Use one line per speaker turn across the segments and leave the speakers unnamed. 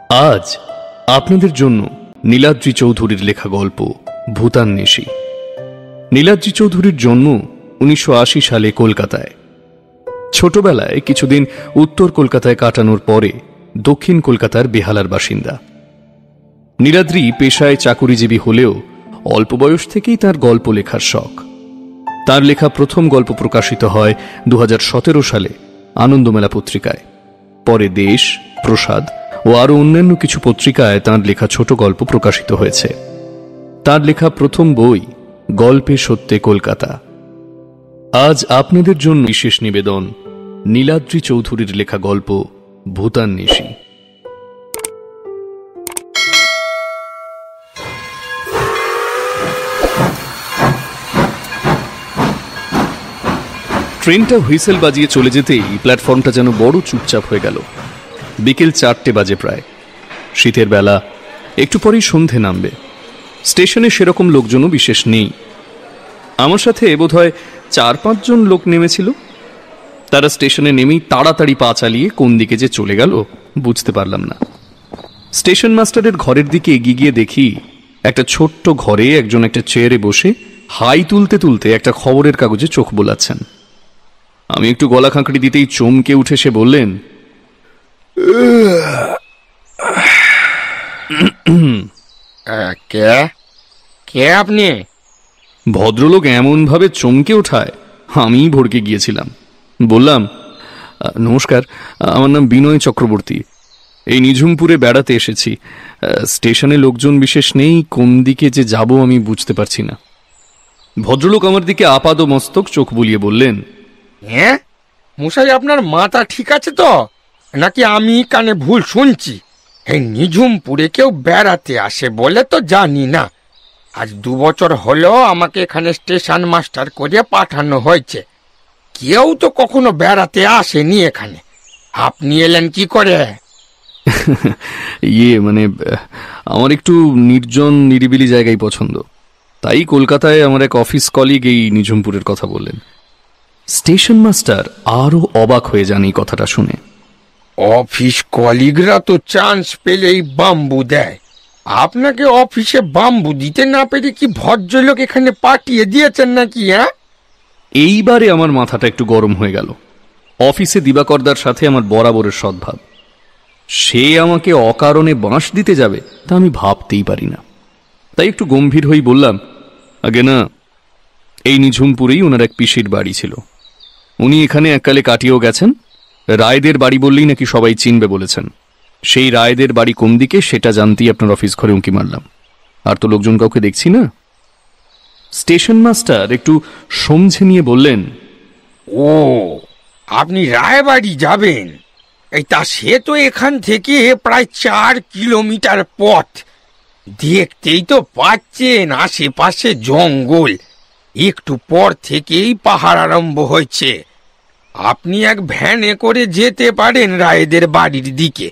আজ আপনাদের জন্য নীলাদ্রি চৌধুরীর লেখা গল্প ভূতান্বেষী। নীলাদ্রি চৌধুরীর জন্ম 1980 সালে কলকাতায়। ছোটবেলায় কিছুদিন উত্তর কলকাতায় কাটানোর পরে দক্ষিণ কলকাতার বেহালার বাসিন্দা। নীলাদ্রি পেশায় চাকুরিজীবী হলেও অল্প বয়স থেকেই তার গল্প লেখার শখ। তার লেখা প্রথম গল্প প্রকাশিত হয় 2017 সালে আনন্দমেলা পত্রিকায়। পরে দেশ, প্রসাদ ও আরো অন্যান্য কিছু পত্রিকায় তাঁর লেখা ছোট গল্প প্রকাশিত হয়েছে। তার লেখা প্রথম বই গল্পে সত্যে কলকাতা। আজ আপনাদের জন্য বিশেষ নিবেদন নীলাদ্রি চৌধুরীর লেখা গল্প ভূতান্বেষী। ট্রেনটা হুইসেল বাজিয়ে চলে যেতেই প্ল্যাটফর্মটা যেন বড় চুপচাপ হয়ে গেল। বিকেল 4টে বাজে প্রায়। শীতের বেলা, একটু পরেই সন্ধে নামবে। স্টেশনে সেরকম লোকজনও বিশেষ নেই। আমার সাথে বোধহয় 4-5 জন লোক নেমেছিল। তারা স্টেশনে নেমেই তাড়াতাড়ি পা চালিয়ে কোন দিকে যে চলে গেল বুঝতে পারলাম না। স্টেশন মাস্টারের ঘরের দিকে এগিয়ে গিয়ে দেখি একটা ছোট্ট ঘরে একজন একটা চেয়ারে বসে হাই তুলতে তুলতে একটা খবরের কাগজে চোখ বোলাচ্ছেন। আমি একটু গলা খাঁকড়ি দিতেই চমকে উঠে সে বললেন,
কে আপনি?
ভদ্রলোক এমন ভাবে চমকে ওঠায় আমি ভড়কে গিয়েছিলাম। বললাম, নমস্কার, আমার নাম বিনয় চক্রবর্তী। এই নিঝুমপুরে বেড়াতে এসেছি। স্টেশনে লোকজন বিশেষ নেই, কোন দিকে যে যাব আমি বুঝতে পারছি না। ভদ্রলোক আমার দিকে আপাদ মস্তক চোখ বুলিয়ে বললেন,
হ্যাঁ মশাই, আপনার মাথা ঠিক আছে তো, নাকি আমি কানে ভুল শুনছি? এই নিঝুমপুরে কেউ বেড়াতে আসে বলে তো জানি না। আজ 2 বছর হলো আমাকে এখানে স্টেশন মাস্টার করে পাঠানো হয়েছে। কেউ তো কখনো বেড়াতে আসেনি এখানে। আপনি এলেন কি করে?
মানে আমার একটু নির্জন নিরিবিলি জায়গায় পছন্দ, তাই কলকাতায় আমার এক অফিস কলিগ এই নিঝুমপুরের কথা বললেন। স্টেশন মাস্টার আরো অবাক হয়ে যান এই কথাটা শুনে।
অফিস কলিগরা তো চান্স পেলেই বাম্বু দেয়। আপনাকে অফিসে বাম্বু দিতে না পেরে কি ভদ্রলোক এখানে পাঠিয়ে দিয়েছেন নাকি? হ্যাঁ,
এইবারে আমার মাথাটা একটু গরম হয়ে গেল। অফিসে দিবাকরদার সাথে আমার বরাবরের সদ্ভাব, সে আমাকে অকারণে বাঁশ দিতে যাবে তা আমি ভাবতেই পারি না। তাই একটু গম্ভীর হয়েই বললাম, আগে না, এই নিঝুমপুরেই ওনার এক পিসির বাড়ি ছিল। উনি এখানে এককালে কাটিয়েও গেছেন। রায়দের বাড়ি বললেই নাকি সবাই চিনবে বলেছেন। সেই রায়দের বাড়ি কোন দিকে সেটা জানতেই আপনার অফিস ঘরে উঁকি মারলাম। আর তো লোকজন কাউকে দেখছি না। স্টেশন মাস্টার একটু সমঝে নিয়ে বললেন,
ও আপনি রায়বাড়ি যাবেন? এই তা সে তো এখান থেকে প্রায় 4 কিলোমিটার পথ। দেখতেই তো পাচ্ছেন আশেপাশে জঙ্গল, একটু পর থেকেই পাহাড় আরম্ভ হয়েছে। আপনি এক ভ্যানে করে যেতে পারেন রায়দের বাড়ির দিকে।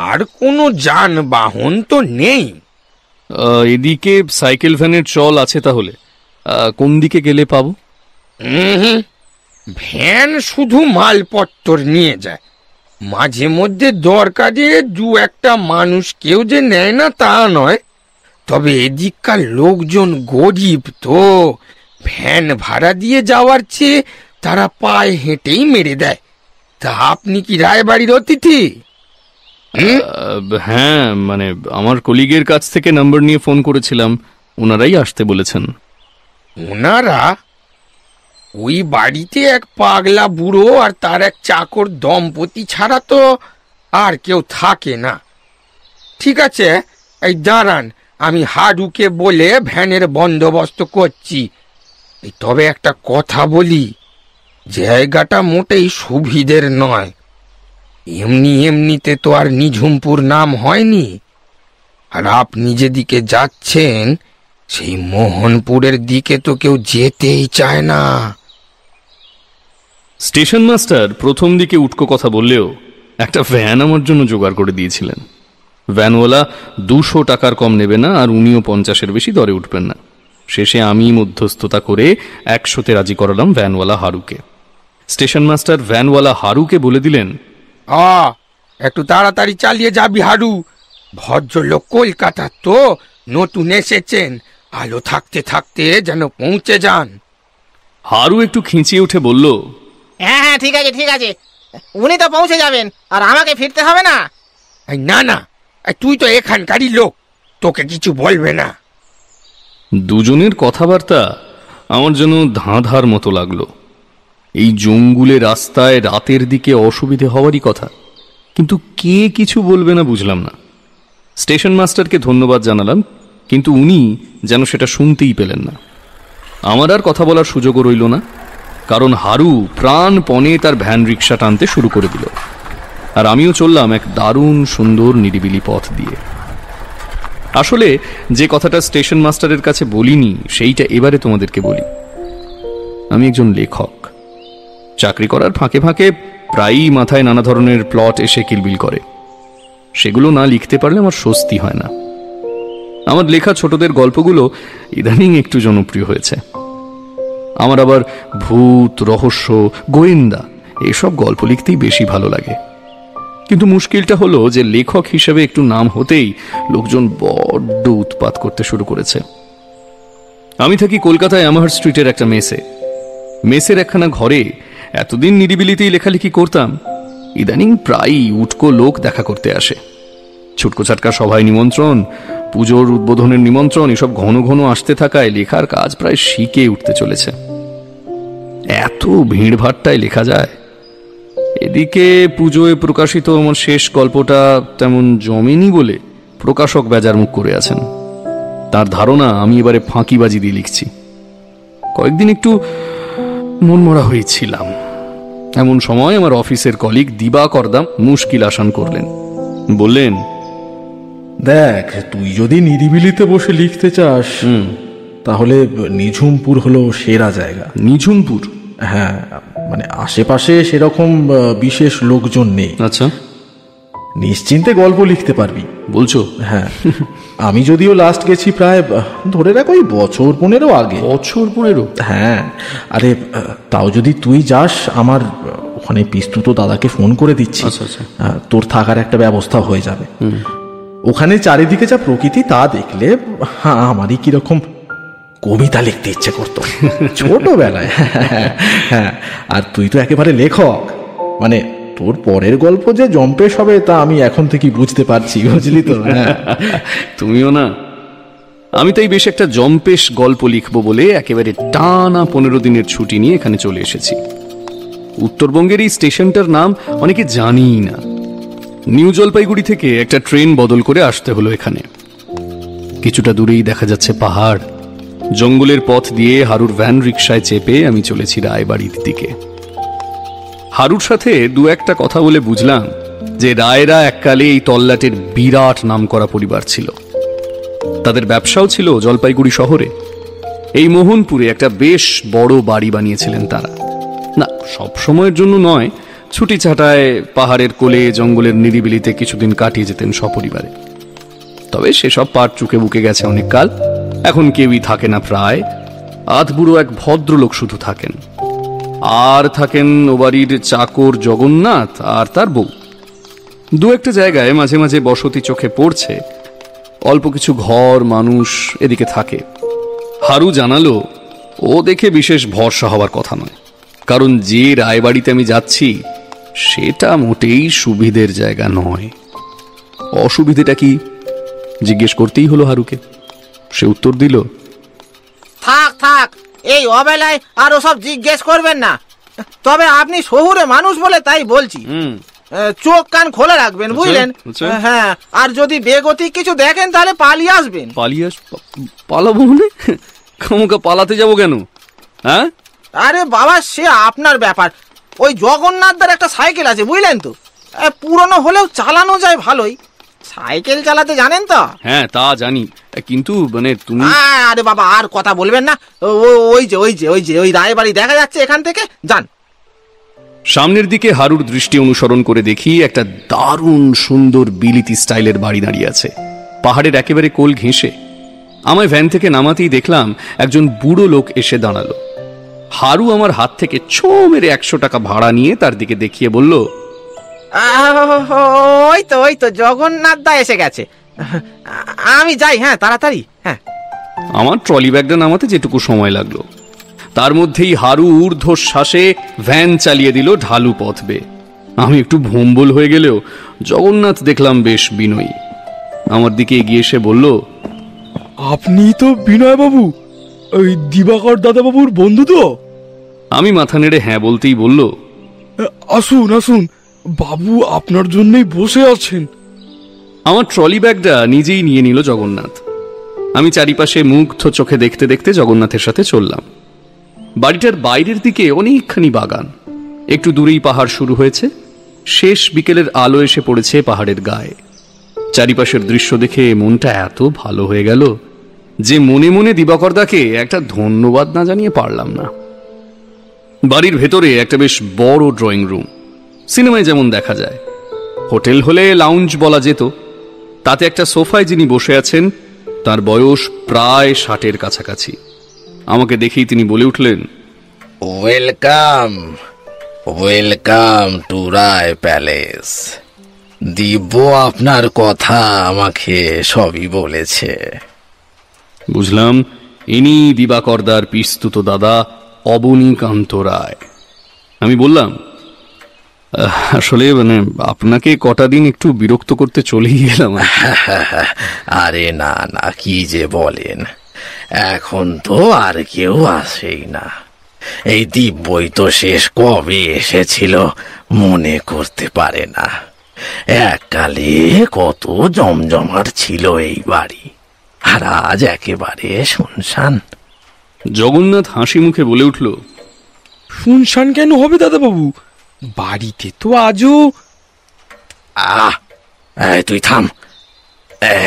আর কোনো যানবাহন তো নেই।
এদিকে সাইকেল ভ্যানের চল আছে, তাহলে কোন দিকে গেলে পাবো?
ভ্যান শুধু মালপত্তর নিয়ে যায়, মাঝে মধ্যে দরকারে 2-1টা মানুষ কেউ যে নেয় না তা নয়। তবে এদিককার লোকজন গরিব তো, ভ্যান ভাড়া দিয়ে যাওয়ার চেয়ে তারা পায়ে হেঁটেই মেরে দেয়। তা আপনি কি রায়বাড়ির অতিথি?
হ্যাঁ, মানে আমার কলিগের কাছ থেকে নাম্বার নিয়ে ফোন করেছিলাম, ওনারাই আসতে বলেছেন।
ওনারা? ওই বাড়িতে এক পাগলা বুড়ো আর তার এক চাকর দম্পতি ছাড়া তো আর কেউ থাকে না। ঠিক আছে, এই দাঁড়ান, আমি হাডুকে বলে ভ্যানের বন্দোবস্ত করছি। তবে একটা কথা বলি, জায়গাটা মোটেই সুবিধের নয়। এমনিতে তো আর নিঝুমপুর নাম হয়নি। আর আপনি যেদিকে যাচ্ছেন সেই মোহনপুরের দিকে তো কেউ যেতেই চায় না।
স্টেশন মাস্টার প্রথম দিকে উটকো কথা বললেও একটা ভ্যান আমার জন্য জোগাড় করে দিয়েছিলেন। ভ্যানওয়ালা 200 টাকার কম নেবে না, আর উনিও 50-এর বেশি দরে উঠবেন না। শেষে আমি মধ্যস্থতা করে 100-তে রাজি করালাম ভ্যানওয়ালা হারুকে। স্টেশন মাস্টার ভ্যানওয়ালা হারুকে বলে দিলেন,
একটু তাড়াতাড়ি চালিয়ে যাবি হারু। ভদ্রলোক কলকাতা তো, নতুন এসেছেন, আলো থাকতে থাকতে যেন পৌঁছে যান।
হারু একটু খিঁচিয়ে উঠে বলল,
হ্যাঁ হ্যাঁ, ঠিক আছে ঠিক আছে, উনি তো পৌঁছে যাবেন, আর আমাকে ফিরতে হবে না।
এই না না, এই তুই তো এখানকারই লোক, তোকে কিছু বলবে না।
দুজনের কথাবার্তা আমার যেন ধাঁধার মতো লাগলো। এই জঙ্গুলে রাস্তায় রাতের দিকে অসুবিধে হওয়ারই কথা, কিন্তু কে কিছু বলবে না বুঝলাম না। স্টেশন মাস্টারকে ধন্যবাদ জানালাম, কিন্তু উনি যেন সেটা শুনতেই পেলেন না। আমার আর কথা বলার সুযোগও রইল না, কারণ হারু প্রাণপণে তার ভ্যান রিক্সা টানতে শুরু করে দিল, আর আমিও চললাম এক দারুণ সুন্দর নিরিবিলি পথ দিয়ে। আসলে যে কথাটা স্টেশন মাস্টারের কাছে বলিনি, সেইটা এবারে তোমাদেরকে বলি। আমি একজন লেখক। চাকরি করার ফাঁকে ফাঁকে প্রায়ই মাথায় নানা ধরনের প্লট এসে কিলবিল করে। সেগুলো না লিখতে পারলে আমার স্বস্তি হয় না। আমার লেখা ছোটদের গল্পগুলো ইদানিং একটু জনপ্রিয় হয়েছে। আমার আবার ভূত, রহস্য, গোয়েন্দা এসব গল্প লিখতেই বেশি ভালো লাগে। কিন্তু মুশকিলটা হলো যে লেখক হিসেবে একটু নাম হতেই লোকজন বড্ড উৎপাত করতে শুরু করেছে। আমি থাকি কলকাতায় আমাহার স্ট্রিটের একটা মেসে। মেসের একখানা ঘরে এতদিন নিরিবিলিতেই লেখালেখি করতাম, ইদানিং প্রায়ই উটকো লোক দেখা করতে আসে। ছুটকো ছাটকা সভায় নিমন্ত্রণ, পুজোর উদ্বোধনের নিমন্ত্রণ, এসব ঘন ঘন আসতে থাকায় লেখার কাজ প্রায় শিখে উঠতে চলেছে। এত ভিড়ভাট্টায় লেখা যায়। এদিকে পুজোয় প্রকাশিত আমার শেষ গল্পটা তেমন জমেনি বলে প্রকাশক বেজার মুখ করে আছেন। তার ধারণা আমি এবারে ফাঁকিবাজি দিয়ে লিখছি। কয়েকদিন একটু মনমরা হয়েছিলাম। এমন সময় আমার অফিসের কলিগ দিবাকরদাম মুশকিল আসান করলেন। বললেন,
দেখ, তুই যদি নিরিবিলিতে বসে লিখতে চাস তাহলে নিঝুমপুর হলো সেরা জায়গা।
নিঝুমপুর?
হ্যাঁ, মানে আশেপাশে সেরকম বিশেষ লোকজন নেই।
আচ্ছা,
নিশ্চিন্তে গল্প লিখতে পারবি।
বলছো?
হ্যাঁ, আমি যদিও লাস্ট গেছি প্রায় ধরে রাখ ওই বছর 15 আগে।
বছর 15?
হ্যাঁ, আরে তাও যদি তুই যাস, আমার ওখানে পিস্তুত দাদাকে ফোন করে দিচ্ছি।
আচ্ছা,
তোর থাকার একটা ব্যবস্থা হয়ে যাবে। ওখানে চারিদিকে যা প্রকৃতি তা দেখলে আমারই কিরকম কবিতা লিখতে ইচ্ছে করতো ছোটবেলায়। হ্যাঁ, আর তুই তো একেবারে লেখক, মানে তোর পরের গল্প যে জম্পেশ হবে তা আমি এখন থেকেই বুঝতে পারছি, বুঝলি তো? হ্যাঁ,
তুমিও না? আমি তাই বেশ একটা জম্পেশ গল্প লিখবো বলে একেবারে টানা 15 দিনের ছুটি নিয়ে এখানে চলে এসেছি। উত্তরবঙ্গের এই স্টেশনটার নাম অনেকে জানিই না। নিউ জলপাইগুড়ি থেকে একটা ট্রেন বদল করে আসতে হলো এখানে। কিছুটা দূরেই দেখা যাচ্ছে পাহাড়। জঙ্গলের পথ দিয়ে হারুর ভ্যান রিক্সায় চেপে আমি চলেছি রায়বাড়ির দিকে। হারুর সাথে দু একটা কথা বলে বুঝলাম যে রায়রা এককালে এই তল্লাটের বিরাট নামকরা পরিবার ছিল। তাদের ব্যবসাও ছিল জলপাইগুড়ি শহরে। এই মোহনপুরে একটা বেশ বড় বাড়ি বানিয়েছিলেন তারা। না, সব সময়ের জন্য নয়, ছুটি ছাটায় পাহাড়ের কোলে জঙ্গলের নিরিবিলিতে কিছুদিন কাটিয়ে যেতেন সপরিবারে। তবে সেসব পাট চুকে বুকে গেছে অনেক কাল। এখন কেউই থাকে না প্রায়। আধবুড়ো এক ভদ্রলোক শুধু থাকেন, আর থাকেন ও বাড়ির চাকর জগন্নাথ আর তার বউ। দু একটা জায়গায় মাঝে মাঝে বসতি চোখে পড়ছে, অল্প কিছু ঘর মানুষ এদিকে থাকে। হারু জানালো ও দেখে বিশেষ ভরসা হওয়ার কথা নয়, কারণ যে রায়বাড়িতে আমি যাচ্ছি সেটা মোটেই সুবিধের জায়গা নয়। অসুবিধেটা কি জিজ্ঞেস করতেই হলো হারুকে। সে উত্তর দিল,
থাক থাক, এই অবেলায় আর ওসব জিজ্ঞেস করবেন না। তবে আপনি শহুরে মানুষ বলে তাই বলছি, চোখ কান খোলা রাখবেন, বুঝলেন? হ্যাঁ, আর যদি বেগতিক কিছু দেখেন তাহলে পালিয়ে আসবেন।
পালাবো মানে? খামোকা পালাতে যাবো কেন? হ্যাঁ,
আরে বাবা, সে আপনার ব্যাপার। ওই জগন্নাথদার একটা সাইকেল আছে, বুঝলেন তো? পুরনো হলেও চালানো যায় ভালোই। সাইকেল চালাতে জানেন তো?
হ্যাঁ, তা জানি, কিন্তু মানে তুমি...
আরে বাবা, আর কথা বলবেন না। ওই রায়বাড়ি দেখা যাচ্ছে এখান থেকে, যান।
সামনের দিকে হারুর দৃষ্টি অনুসরণ করে দেখি একটা দারুণ সুন্দর বিলিতি স্টাইলের বাড়ি দাঁড়িয়ে আছে পাহাড়ের একেবারে কোল ঘেঁষে। আমায় ভ্যান থেকে নামাতেই দেখলাম একজন বুড়ো লোক এসে দাঁড়ালো। হারু আমার হাত থেকে ছো মেরে 100 টাকা ভাড়া নিয়ে তার দিকে দেখিয়ে বলল,
ওই তো জগন্নাথ দা এসে গেছে। আমি যাই, হ্যাঁ তাড়াতাড়ি। হ্যাঁ,
আমার ট্রলি ব্যাগটা নামাতে যেটুকু সময় লাগলো তার মধ্যেই হারু ঊর্ধ্বশ্বাসে ভ্যান চালিয়ে দিল ঢালু পথ বেয়ে। আমি একটু ভোম্বল হয়ে গেলেও জগন্নাথ দেখলাম বেশ বিনয়ী। আমার দিকে এগিয়ে এসে বলল,
আপনি তো বিনয় বাবু, ওই দিবাকর দাদাবাবুর বন্ধু তো?
আমি মাথা নেড়ে হ্যাঁ বলতেই বলল,
আসুন আসুন, বাবু আপনার জন্যই বসে আছেন।
আমার ট্রলি ব্যাগটা নিজেই নিয়ে নিল জগন্নাথ। আমি চারিপাশে মুগ্ধ চোখে দেখতে দেখতে জগন্নাথের সাথে চললাম। বাড়িটার বাইরের দিকে অনেকখানি বাগান, একটু দূরেই পাহাড় শুরু হয়েছে। শেষ বিকেলের আলো এসে পড়েছে পাহাড়ের গায়ে। চারিপাশের দৃশ্য দেখে মনটা এত ভালো হয়ে গেল যে মনে মনে দিবাকরদাকে একটা ধন্যবাদ না জানিয়ে পারলাম না। বাড়ির ভেতরে একটা বেশ বড় ড্রয়িং রুম, সিনেমায় যেমন দেখা যায়। হোটেল হলে লাউঞ্জ বলা যেত। তাতে একটা সোফায় যিনি বসে আছেন তার বয়স প্রায় 60-এর কাছাকাছি। আমাকে দেখেই তিনি বলে উঠলেন,
welcome welcome to Roy Palace. Dibya আপনার কথা আমাকে সবই বলেছে।
বুঝলাম ইনি দিবাকরদার পিস্তুত দাদা অবনীকান্ত রায়। আমি বললাম, আসলে আপনাকে কটা দিন একটু বিরক্ত করতে চলেই গেলাম।
আরে না না, কি যে বলেন, এখন তো আর কেউ আসেই না। এই দিব্যই তো শেষ কবে এসেছিল মনে করতে পারে না। এককালে কত জমজমাট ছিল এই বাড়ি, আর আজ একেবারে শুনশান।
জগন্নাথ হাসি মুখে বলে উঠল,
শুনশান কেন হবে দাদাবাবু, বাড়িতে তো আজও।
তুই থাম,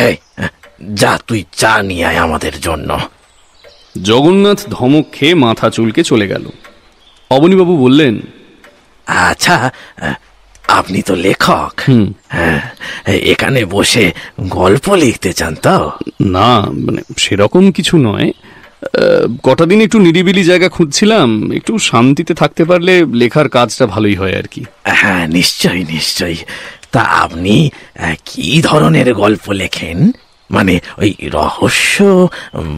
এই, যা তুই চা নিয়ে আয় আমাদের জন্য।
জগন্নাথ ধমক খেয়ে মাথা চুলকে চলে গেল। অবনীবাবু বললেন,
আচ্ছা, আপনি তো লেখক, হ্যাঁ, এখানে বসে গল্প লিখতে চান তো?
না, সেরকম কিছু নয়। কটা দিন একটু নিরিবিলি জায়গা খুঁজছিলাম, একটু শান্তিতে থাকতে পারলে লেখার কাজটা ভালোই হয় আর কি।
হ্যাঁ, নিশ্চয়ই নিশ্চয়ই। তা আপনি কি ধরনের গল্প লেখেন? মানে ওই রহস্য,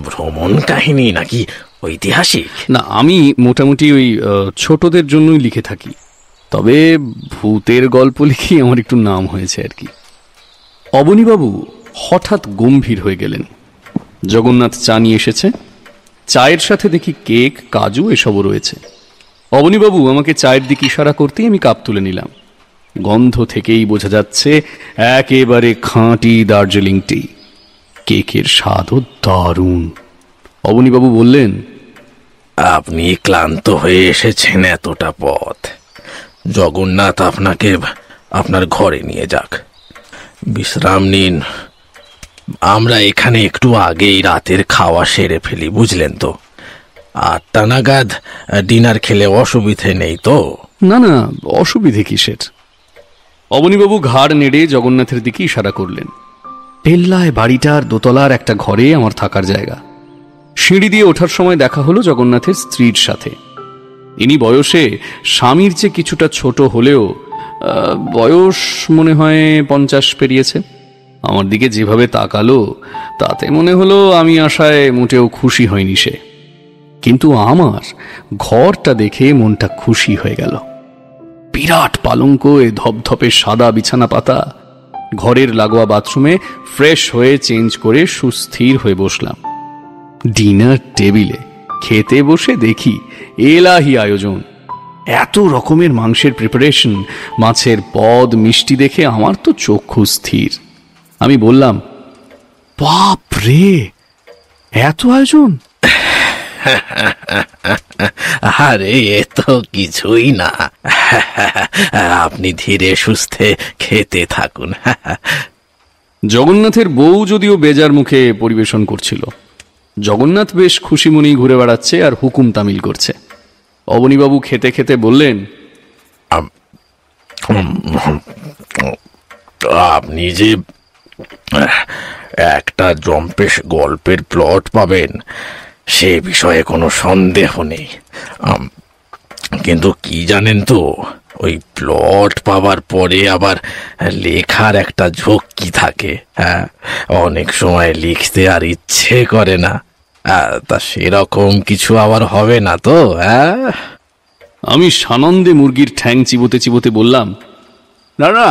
ভ্রমণ কাহিনী, নাকি ঐতিহাসিক?
না, আমি মোটামুটি ওই ছোটদের জন্যই লিখে থাকি। তবে ভূতের গল্প লিখে আমার একটু নাম হয়েছে আর কি। অবনীবাবু হঠাৎ গম্ভীর হয়ে গেলেন। জগন্নাথ চা নিয়ে এসেছে। চায়ের সাথে দেখি কেক, কাজু এসবও রয়েছে। অবনীবাবু আমাকে চায়ের দিকে ইশারা করতেই আমি কাপ তুলে নিলাম। গন্ধ থেকেই বোঝা যাচ্ছে একেবারে খাঁটি দার্জিলিং টি। কেকের স্বাদও দারুণ। অবনীবাবু বললেন,
আপনি ক্লান্ত হয়ে এসেছেন এতটা পথ, জগন্নাথ আপনাকে আপনার ঘরে নিয়ে যাক, বিশ্রাম নিন। আমরা এখানে একটু আগেই রাতের খাওয়া সেরে ফেলি, বুঝলেন তো? 8টা নাগাদ ডিনার খেলে অসুবিধে নেই তো?
না না, অসুবিধে কিসের? অবনীবাবু ঘাড় নেড়ে জগন্নাথের দিকে ইশারা করলেন। পেল্লায় বাড়িটার দোতলার একটা ঘরে আমার থাকার জায়গা। সিঁড়ি দিয়ে ওঠার সময় দেখা হলো জগন্নাথের স্ত্রীর সাথে। ইনি বয়সে স্বামীর চেয়ে কিছুটা ছোট হলেও বয়স মনে হয় 50 পেরিয়েছে। আমার দিকে যেভাবে তাকালো তাতে মনে হলো আমি আশায় মোটেও খুশি হয়নি সে। কিন্তু আমার ঘরটা দেখে মনটা খুশি হয়ে গেল। বিরাট পালঙ্কে ধপধপে সাদা বিছানা পাতা। ঘরের লাগোয়া বাথরুমে ফ্রেশ হয়ে চেঞ্জ করে সুস্থির হয়ে বসলাম। ডিনার টেবিলে খেতে বসে দেখি এলাহি আয়োজন। এত রকমের মাংসের প্রিপারেশন, মাছের পদ, মিষ্টি দেখে আমার তো চক্ষু স্থির। আমি বললাম, বাপ রে, এত আয়োজন!
আরে এ তো কিছুই না, আপনি ধীরে সুস্থে খেতে থাকুন।
জগন্নাথের বউ যদিও বেজার মুখে পরিবেশন করছিল। জগন্নাথ বেশ খুশি মনেই ঘুরে বেড়াচ্ছে আর হুকুম তামিল করছে। অবনীবাবু খেতে খেতে বললেন,
আপনি যে একটা জম্পেশ গল্পের প্লট পাবেন সে বিষয়ে কোনো সন্দেহ নেই, কিন্তু কি জানেন তো, ওই প্লট পাওয়ার পরে আবার লেখার একটা ঝক্কি থাকে। হ্যাঁ, অনেক সময় লিখতে আর ইচ্ছে করে না। তা সেরকম কিছু আবার হবে না তো? হ্যাঁ,
আমি সানন্দে মুরগির ঠ্যাং চিবোতে চিবোতে বললাম,
না না,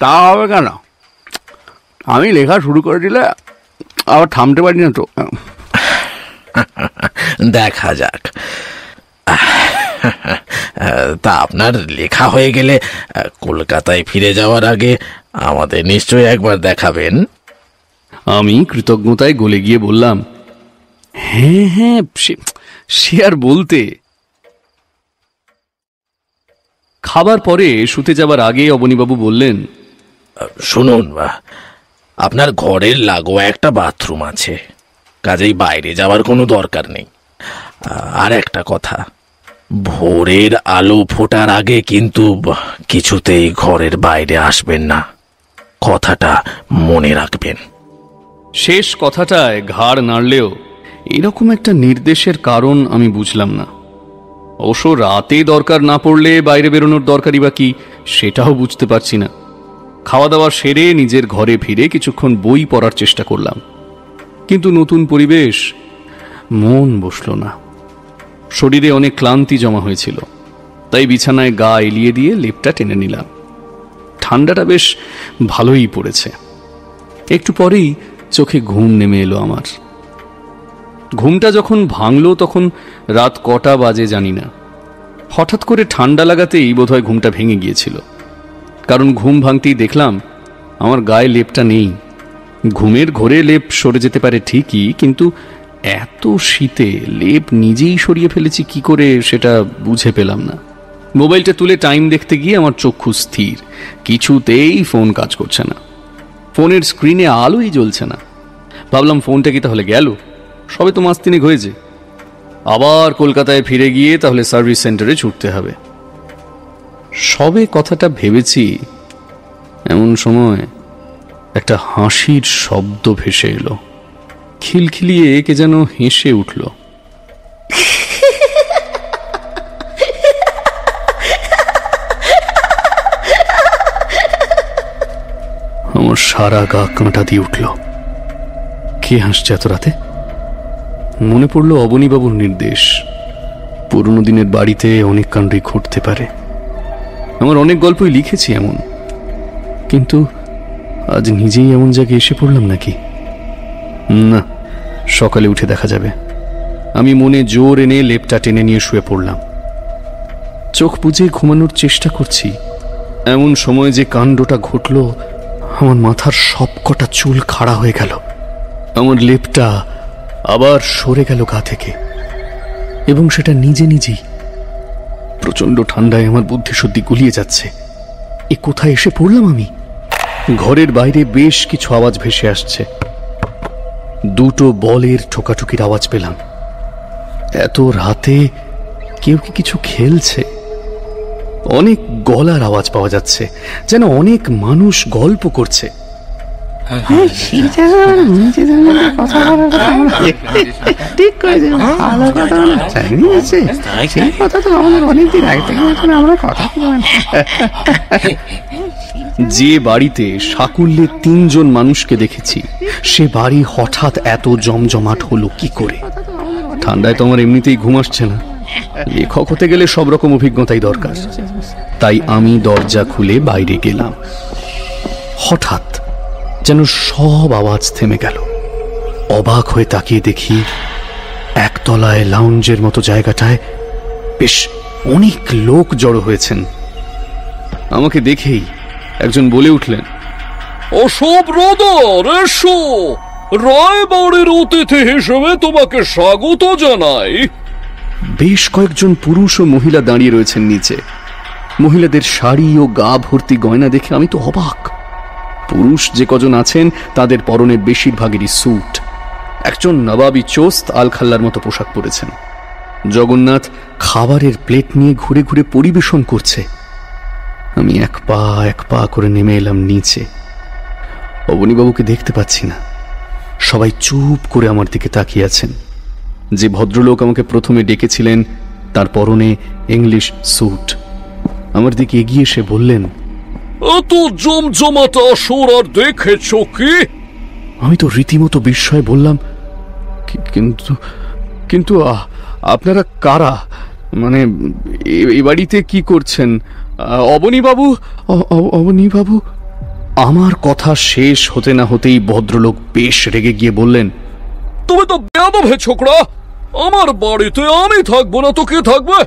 তা হবে কেন? আমি লেখা শুরু করে দিলে আবার থামতে পারি না তো।
দেখা যাক। তা আপনার লেখা হয়ে গেলে কলকাতায় ফিরে যাওয়ার আগে আমাদের নিশ্চয়ই একবার দেখাবেন।
আমি কৃতজ্ঞতায় গলে গিয়ে বললাম, হ্যাঁ হ্যাঁ, সে আর বলতে। খাবার পরে শুতে যাবার আগে অবনীবাবু বললেন,
শুনুন, আপনার ঘরের লাগোয়া একটা বাথরুম আছে, কাজেই বাইরে যাওয়ার কোনো দরকার নেই। আর একটা কথা, ভোরের আলো ফোটার আগে কিন্তু কিছুতেই ঘরের বাইরে আসবেন না, কথাটা মনে রাখবেন।
শেষ কথাটায় ঘাড় নাড়লেও এরকম একটা নির্দেশের কারণ আমি বুঝলাম না। অবশ্য রাতে দরকার না পড়লে বাইরে বেরোনোর দরকারই বা কি, সেটাও বুঝতে পারছি না। খাওয়া দাওয়া সেরে নিজের ঘরে ফিরে কিছুক্ষণ বই পড়ার চেষ্টা করলাম, কিন্তু নতুন পরিবেশ, মন বসল না। শরীরে অনেক ক্লান্তি জমা হয়েছিল, তাই বিছানায় গা এলিয়ে দিয়ে লেপটা টেনে নিলাম। ঠান্ডাটা বেশ ভালোই পড়েছে। একটু পরেই চোখে ঘুম নেমে এলো আমার। ঘুমটা যখন ভাঙলো তখন রাত কটা বাজে জানি না। হঠাৎ করে ঠান্ডা লাগাতেই বোধহয় ঘুমটা ভেঙে গিয়েছিল, কারণ ঘুম ভাঙতেই দেখলাম আমার গায়ে লেপটা নেই। ঘুমের ঘোরে লেপ সরে যেতে পারে ঠিকই, কিন্তু এত শীতে লেপ নিজেই সরিয়ে ফেলেছি কি করে সেটা বুঝে পেলাম না। মোবাইলটা তুলে টাইম দেখতে গিয়ে আমার চক্ষু স্থির, কিছুতেই ফোন কাজ করছে না। ফোনের স্ক্রিনে আলোই জ্বলছে না। ভাবলাম ফোনটা কি তাহলে গেল? সবে তো মাস তিনেক হয়েছে। আবার কলকাতায় ফিরে গিয়ে তাহলে সার্ভিস সেন্টারে ছুটতে হবে। সবে কথাটা ভেবেছি, এমন সময় একটা হাসির শব্দ ভেসে এলো। খিলখিলিয়ে কে যেন হেসে উঠল। আমার সারা গা কাঁটা দিয়ে উঠল। কে হাসছে এত রাতে? মনে পড়ল অবনীবাবুর নির্দেশ, পুরনো দিনের বাড়িতে অনেক কাণ্ডই ঘটতে পারে। আমার অনেক গল্পই লিখেছি এমন, কিন্তু আজ নিজেই এমন জায়গায় এসে পড়লাম নাকি? না, সকালে উঠে দেখা যাবে। আমি মনে জোর এনে লেপটা টেনে নিয়ে শুয়ে পড়লাম। চোখ বুজে ঘুমানোর চেষ্টা করছি, এমন সময় যে কাণ্ডটা ঘটল, আমার মাথার সবকটা চুল খাড়া হয়ে গেল। আমার লেপটা আবার সরে গেল গা থেকে, এবং সেটা নিজে নিজেই। প্রচন্ড ঠান্ডায় আমার বুদ্ধি শুদ্ধি গুলিয়ে যাচ্ছে। এ কোথায় এসে পড়লাম আমি? ঘরের বাইরে বেশ কিছু আওয়াজ ভেসে আসছে। দুটো বলের ঠোকাঠুকির আওয়াজ পেলাম। এত রাতে কেউ কি কিছু খেলছে? অনেক গলার আওয়াজ পাওয়া যাচ্ছে, যেন অনেক মানুষ গল্প করছে।
ঠিক করেছে, ভালো কথা চাকরি আছে, সেই কথা তো আমাদের অনেকদিন আগে থেকে আমরা কথা
যে বাড়িতে সাকুল্যে 3 জন মানুষকে দেখেছি, সে বাড়ি হঠাৎ এত জমজমাট হলো কি করে? ঠান্ডায় তো আমার এমনিতেই ঘুম আসছে না। লেখক হতে গেলে সব রকম অভিজ্ঞতাই দরকার। তাই আমি দরজা খুলে বাইরে গেলাম। হঠাৎ যেন সব আওয়াজ থেমে গেল। অবাক হয়ে তাকিয়ে দেখি একতলায় লাউঞ্জের মতো জায়গাটায় বেশ অনেক লোক জড়ো হয়েছেন। আমাকে দেখেই একজন বলে উঠলেন,
অশোক ব্রাদার, এসো, রায়বাড়ির অতিথি হিসেবে তোমাকে স্বাগত জানাই।
বেশ কয়েকজন পুরুষ ও মহিলা দাঁড়িয়ে রয়েছেন নিচে। মহিলাদের শাড়ি ও গা ভর্তি গয়না দেখে আমি তো অবাক। পুরুষ যে কজন আছেন তাদের পরনে বেশিরভাগেরই স্যুট। একজন নবাবী চোস্ত আলখাল্লার মতো পোশাক পরেছেন। জগন্নাথ খাবারের প্লেট নিয়ে ঘুরে ঘুরে পরিবেশন করছে। আমি এক পা করে নেমে এলাম নিচে। অবনীবাবুকে দেখতে পাচ্ছি না। সবাই চুপ করে আমার দিকে তাকিয়ে আছেন। যে ভদ্রলোক আমাকে প্রথমে ডেকেছিলেন তার পরনে ইংলিশ স্যুট, আমার দিকে এগিয়ে এসে বললেন,
এত জমজমাট আসর আর দেখেছ কি?
আমি তো রীতিমতো বিস্ময়ে বললাম, কিন্তু কিন্তু আপনারা কারা? মানে এই বাড়িতে কি করছেন? অবনীবাবু, অবনীবাবু। আমার কথা শেষ হতে না হতেই ভদ্রলোক বেশ রেগে গিয়ে বললেন,
তুমি তো বেয়াদব হে ছোকরা। আমার বাড়িতে আমি থাকবো না তো কে থাকবে?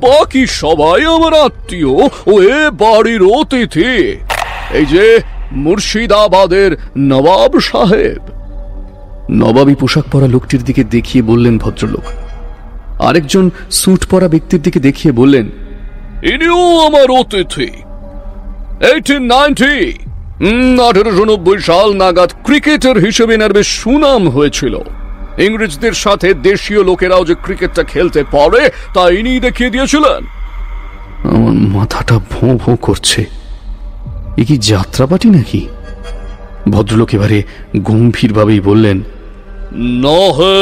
বাকি সবাই আমার আত্মীয় ও এ বাড়ির অতিথি। এই যে মুর্শিদাবাদের নবাব সাহেব।
নবাবী পোশাক পরা লোকটির দিকে দেখিয়ে বললেন ভদ্রলোক। আরেকজন স্যুট পরা ব্যক্তির দিকে দেখিয়ে বললেন,
ইনিও আমার অতিথি। 1890 সাল নাগাদ ক্রিকেটার হিসেবে এনার বেশ সুনাম হয়েছিল। ইংরেজদের সাথে দেশীয় লোকেরাও যে ক্রিকেটটা খেলতে পারে তা ইনি দেখিয়ে দিয়েছিলেন।
আমার মাথাটা ভোঁ ভোঁ করছে। এ কি যাত্রাপাটি নাকি? ভদ্রলোক এবারে গম্ভীরভাবেই বললেন,
না হে,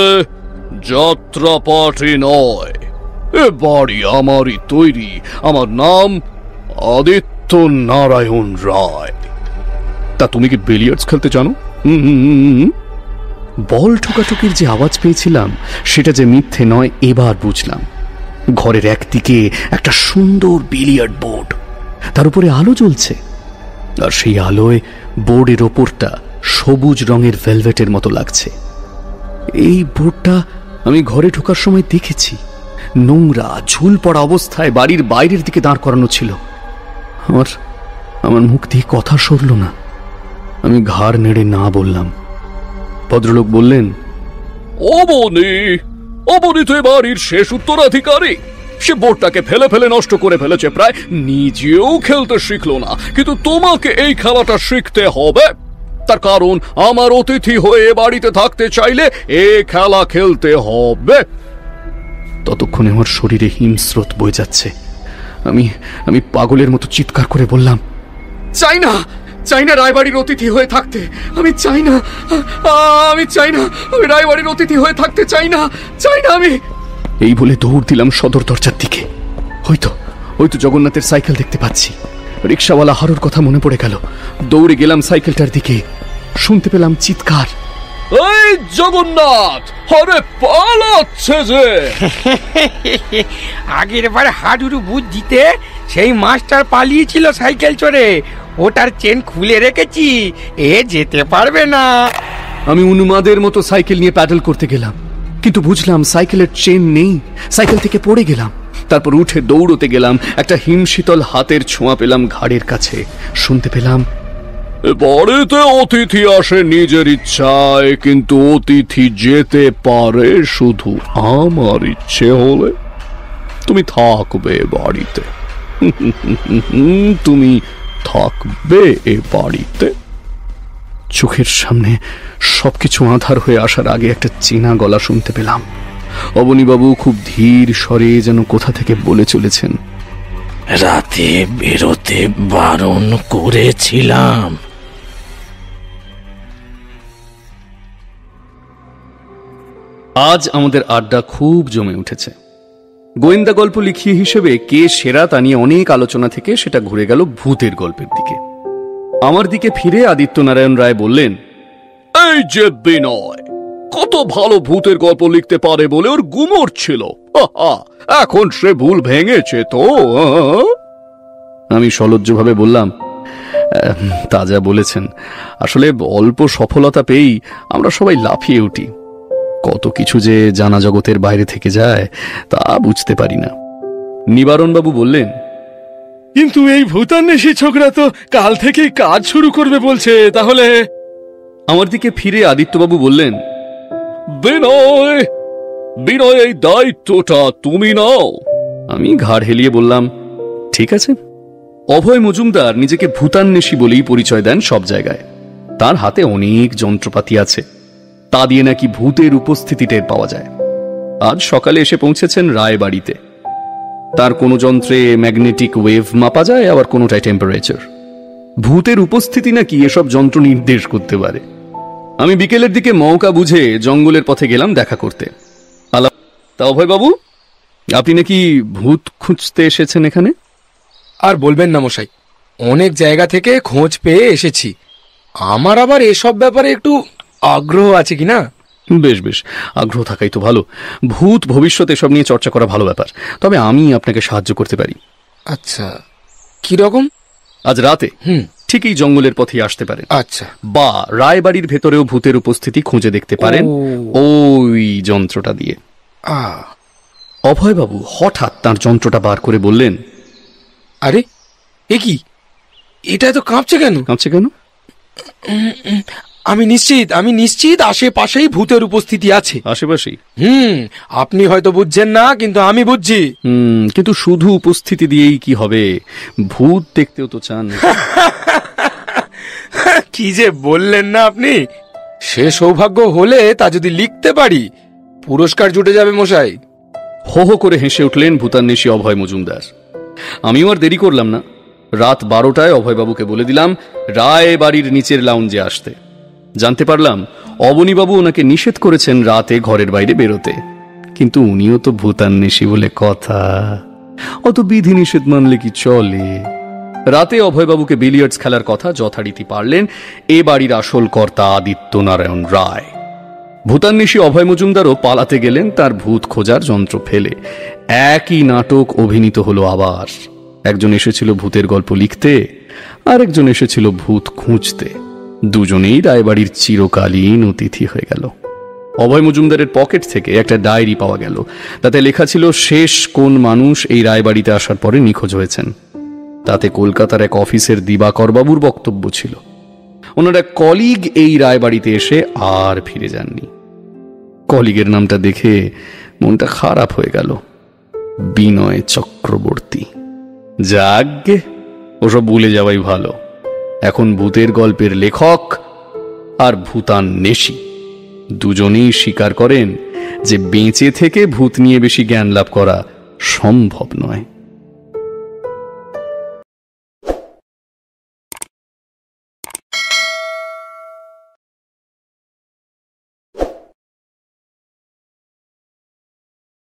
যাত্রাপাটি নয়, এ বাড়ি আমারই তৈরি। আমার নাম আদিত্য নারায়ণ রায়।
তা তুমি কি বিলিয়ার্ডস খেলতে জানো? বল ঠোকাঠুকির যে আওয়াজ পেয়েছিলাম সেটা যে মিথ্যে নয় এবার বুঝলাম। ঘরের একদিকে একটা সুন্দর বিলিয়ার্ড বোর্ড, তার উপরে আলো জ্বলছে, আর সেই আলোয় বোর্ডের ওপরটা সবুজ রঙের ভেলভেটের মতো লাগছে। এই বোর্ডটা আমি ঘরে ঢোকার সময় দেখেছি। নোংরা ঝুল পড়া অবস্থায় বাড়ির বাইরের দিকে দাঁড় করানো ছিল। আমার মুখ দিয়ে কথা সরল না। আমি ঘাড় নেড়ে না বললাম। ভদ্রলোক বললেন,
অবনী তো বাড়ির শেষ উত্তরাধিকারী। সে বোর্ডটাকে ফেলে ফেলে নষ্ট করে ফেলেছে, প্রায় নিজেও খেলতে শিখলো না। কিন্তু তোমাকে এই খেলাটা শিখতে হবে। তার কারণ আমার অতিথি হয়ে বাড়িতে থাকতে চাইলে এ খেলা খেলতে হবে।
ততক্ষণে আমার শরীরে হিমস্রোত বয়ে যাচ্ছে। আমি পাগলের মতো চিৎকার করে বললাম, চাই না রায়বাড়ির অতিথি হয়ে থাকতে। আমি চাই না আমি রায়বাড়ির অতিথি হয়ে থাকতে চাই না আমি। এই বলে দৌড় দিলাম সদর দরজার দিকে। হয়তো জগন্নাথের সাইকেল দেখতে পাচ্ছি। রিক্সাওয়ালা হারুর কথা মনে পড়ে গেল। দৌড়ে গেলাম সাইকেলটার দিকে। শুনতে পেলাম চিৎকার,
এই জগন্নাথ, আরে পালাচ্ছে যে।
আগের বার হাডুরু বুদ্ধিতে সেই মাস্টার পালিয়েছিল সাইকেল চড়ে। ওটার চেন খুলে রেখেছি, এ যেতে পারবে না।
আমি উন্মাদের মতো সাইকেল নিয়ে প্যাডেল করতে গেলাম, কিন্তু বুঝলাম সাইকেলের চেন নেই। সাইকেল থেকে পড়ে গেলাম। তারপর উঠে দৌড়তে গেলাম। একটা হিমশীতল হাতের ছোঁয়া পেলাম ঘাড়ের কাছে। শুনতে পেলাম,
বাড়িতে অতিথি আসে নিজের ইচ্ছায়, কিন্তু অতিথি যেতে পারে শুধু আমার ইচ্ছে হলে। তুমি থাকবে বাড়িতে, তুমি থাকবে এ বাড়িতে।
চোখের সামনে সবকিছু আঁধার হয়ে আসার আগে একটা চেনা গলা শুনতে পেলাম। অবনীবাবু খুব ধীর স্বরে যেন কোথা থেকে বলে চলেছেন,
রাতে বেরোতে বারণ করেছিলাম।
আজ আমাদের আড্ডা খুব জমে উঠেছে। গোয়েন্দা গল্প লিখিয়ে হিসেবে কে সেরা তা নিয়ে অনেক আলোচনা থেকে সেটা ঘুরে গেল ভূতের গল্পের দিকে। আমার দিকে ফিরে আদিত্য নারায়ণ রায় বললেন,
এই যে বিনয়, কত ভালো ভূতের গল্প লিখতে পারে বলে ওর গুমর ছিল। এখন সে ভুল ভেঙেছে তো।
আমি সলজ্জভাবে বললাম, তা যা বলেছেন। আসলে অল্প সফলতা পেয়েই আমরা সবাই লাফিয়ে উঠি। কত কিছু যে জানা জগতের বাইরে থেকে যায় তা বুঝতে পারি না। নিবারণবাবু বললেন,
কিন্তু এই ভূতান্বেষী ছোকরা তো কাল থেকেই কাজ শুরু করবে বলছে, তাহলে?
আমার দিকে ফিরে আদিত্যবাবু বললেন,
বিনয়, এই দায়িত্বটা তুমি নাও।
আমি ঘাড় হেলিয়ে বললাম, ঠিক আছে। অভয় মজুমদার নিজেকে ভূতান্বেষী বলেই পরিচয় দেন সব জায়গায়। তার হাতে অনেক যন্ত্রপাতি আছে, তা দিয়ে নাকি ভূতের উপস্থিতি টের পাওয়া যায়। আজ সকালে এসে পৌঁছেছেন রায়বাড়িতে। তার কোনো যন্ত্রে ম্যাগনেটিক ওয়েভ মাপা যায়, আবার কোনোটায় টেম্পারেচার। ভূতের উপস্থিতি নাকি এসব যন্ত্র নির্দেশ করতে পারে। আমি বিকেলের দিকে মৌকা বুঝে জঙ্গলের পথে গেলাম দেখা করতে। তা অভয় বাবু, আপনি নাকি ভূত খুঁজতে এসেছেন এখানে?
আর বলবেন না মশাই, অনেক জায়গা থেকে খোঁজ পেয়ে এসেছি। আমার আবার এসব ব্যাপারে একটু আগ্রহ আছে কি না।
বেশ বেশ, আগ্রহ থাকাই তো ভালো। ভূত ভবিষ্যৎ এসব নিয়ে চর্চা করা ভালো ব্যাপার। তবে আমি আপনাকে সাহায্য করতে পারি।
আচ্ছা, কি রকম?
আজ রাতে ঠিক এই জঙ্গলের পথে আসতে পারেন।
আচ্ছা।
বা রায়বাড়ির ভেতরেও ভূতের উপস্থিতি খুঁজে দেখতে পারেন ওই যন্ত্রটা দিয়ে। অভয়বাবু হঠাৎ তার যন্ত্রটা বার করে বললেন,
আরে এ কি, এটা তো কাঁপছে কেন?
কাঁপছে কেন?
আমি নিশ্চিত আশেপাশেই ভূতের উপস্থিতি আছে।
আশেপাশেই?
আপনি হয়তো বুঝছেন না, কিন্তু আমি বুঝছি।
কিন্তু শুধু উপস্থিতি দিয়েই কি হবে? ভূত দেখতেও তো চান।
কি যে বললেন না আপনি! সে সৌভাগ্য হলে তা যদি লিখতে পারি, পুরস্কার জুটে যাবে মশাই।
হো হো করে হেসে উঠলেন ভূতান্বেষী অভয় মজুমদার। আমিও আর দেরি করলাম না। রাত 12টায় অভয়বাবুকে বলে দিলাম রায় বাড়ির নিচের লাউঞ্জে আসতে। জানতে পারলাম অবনীবাবু ওনাকে নিষেধ করেছেন রাতে ঘরের বাইরে বেরোতে। কিন্তু উনিও তো ভূতান্বেষী বলে কথা, অত বিধি নিষেধ মানলে কি চলে? রাতে অভয়বাবুকে বিলিয়ার্ডস খেলার কথা যথারীতি পারলেন এ বাড়ির আসল কর্তা আদিত্য নারায়ণ রায়। ভূতান্বেষী অভয় মজুমদারও পালাতে গেলেন তার ভূত খোঁজার যন্ত্র ফেলে। একই নাটক অভিনীত হলো আবার। একজন এসেছিল ভূতের গল্প লিখতে, আর একজন এসেছিল ভূত খুঁজতে। দুজনেই রায়বাড়ির চিরকালীন অতিথি হয়ে গেল। অভয় মজুমদারের পকেট থেকে একটা ডায়েরি পাওয়া গেল। তাতে লেখা ছিল শেষ কোন মানুষ এই রায়বাড়িতে আসার পরে নিখোঁজ হয়েছেন। তাতে কলকাতার এক অফিসের দিবাকর বাবুর বক্তব্য ছিল ওনার এক কলিগ এই রায়বাড়িতে এসে আর ফিরে যাননি। কলিগের নামটা দেখে মনটা খারাপ হয়ে গেল, বিনয় চক্রবর্তী। যাগ্গে, ওসব ভুলে যাওয়াই ভালো। এখন ভূতের গল্পের লেখক আর ভূতান্বেষী দুজনেই স্বীকার করেন যে বেঁচে থেকে ভূত নিয়ে বেশি জ্ঞান লাভ করা সম্ভব নয়।